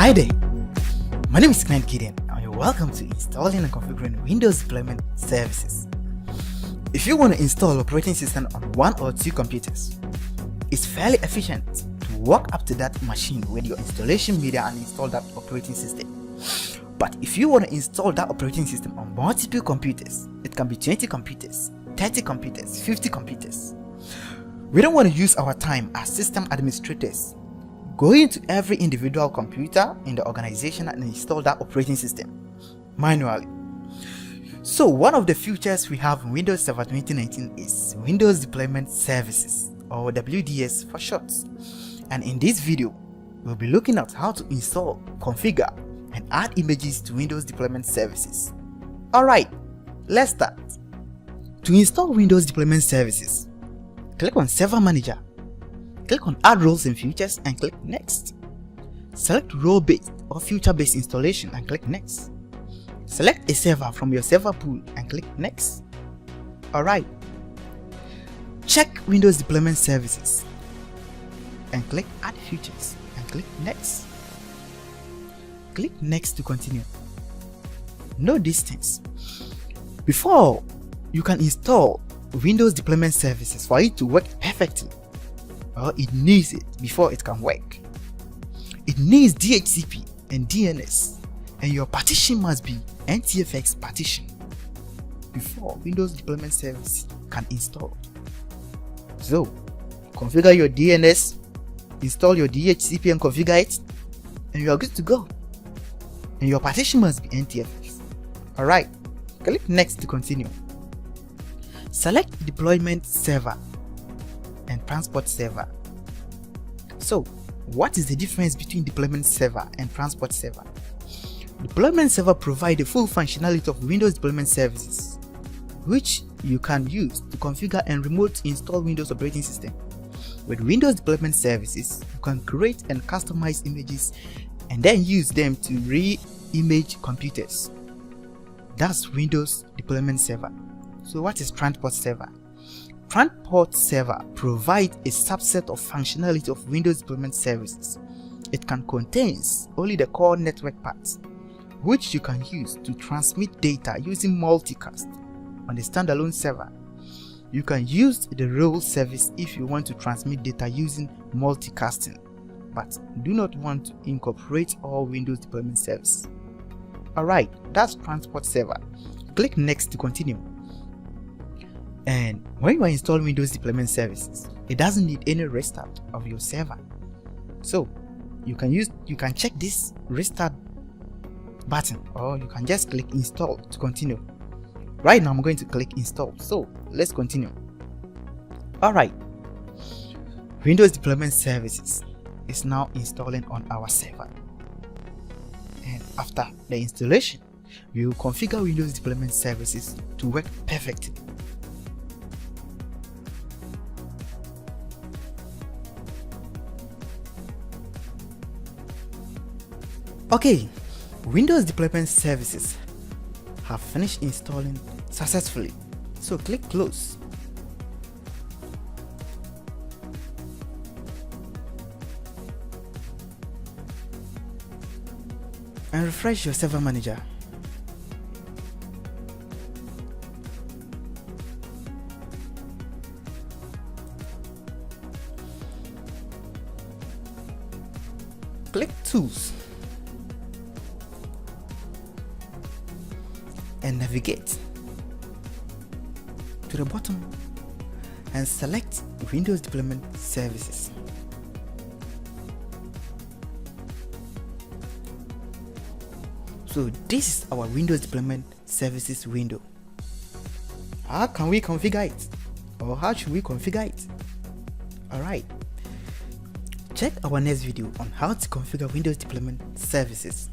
Hi there, my name is Client Gideon and you're welcome to installing and configuring Windows deployment services. If you want to install operating system on one or two computers, it's fairly efficient to walk up to that machine with your installation media and install that operating system. But if you want to install that operating system on multiple computers, it can be 20 computers, 30 computers, 50 computers. We don't want to use our time as system administrators going to every individual computer in the organization and install that operating system manually. So one of the features we have in Windows Server 2019 is Windows Deployment Services, or WDS for short. And in this video, we'll be looking at how to install, configure, and add images to Windows Deployment Services. Alright, let's start. To install Windows Deployment Services, click on Server Manager. Click on Add Roles and Features and click Next. Select Role-based or Feature-based installation and click Next. Select a server from your server pool and click Next. Alright. Check Windows Deployment Services and click Add Features and click Next. Click Next to continue. Note these things. Before you can install Windows Deployment Services for it to work perfectly, it needs it before it can work. It needs DHCP and DNS, and your partition must be NTFS partition before Windows Deployment Service can install. So, configure your DNS, install your DHCP and configure it, and you are good to go. And your partition must be NTFS. Alright, click Next to continue. Select Deployment Server and Transport Server. So, what is the difference between Deployment Server and Transport Server? Deployment Server provides the full functionality of Windows Deployment Services, which you can use to configure and remote install Windows operating system. With Windows Deployment Services, you can create and customize images and then use them to re-image computers. That's Windows Deployment Server. So what is Transport Server? Transport Server provides a subset of functionality of Windows Deployment Services. It can contain only the core network parts, which you can use to transmit data using multicast on the standalone server. You can use the role service if you want to transmit data using multicasting, but do not want to incorporate all Windows Deployment Services. Alright, that's Transport Server. Click Next to continue. And when you are installing Windows Deployment Services, it doesn't need any restart of your server. So you can check this restart button, or you can just click Install to continue. Right now I'm going to click Install, so let's continue. Alright, Windows Deployment Services is now installing on our server. And after the installation, we will configure Windows Deployment Services to work perfectly. Okay, Windows Deployment Services have finished installing successfully, so click Close. And refresh your Server Manager. Click Tools and navigate to the bottom and select Windows Deployment Services. So this is our Windows Deployment Services window. How can we configure it? Or how should we configure it? Alright, check our next video on how to configure Windows Deployment Services.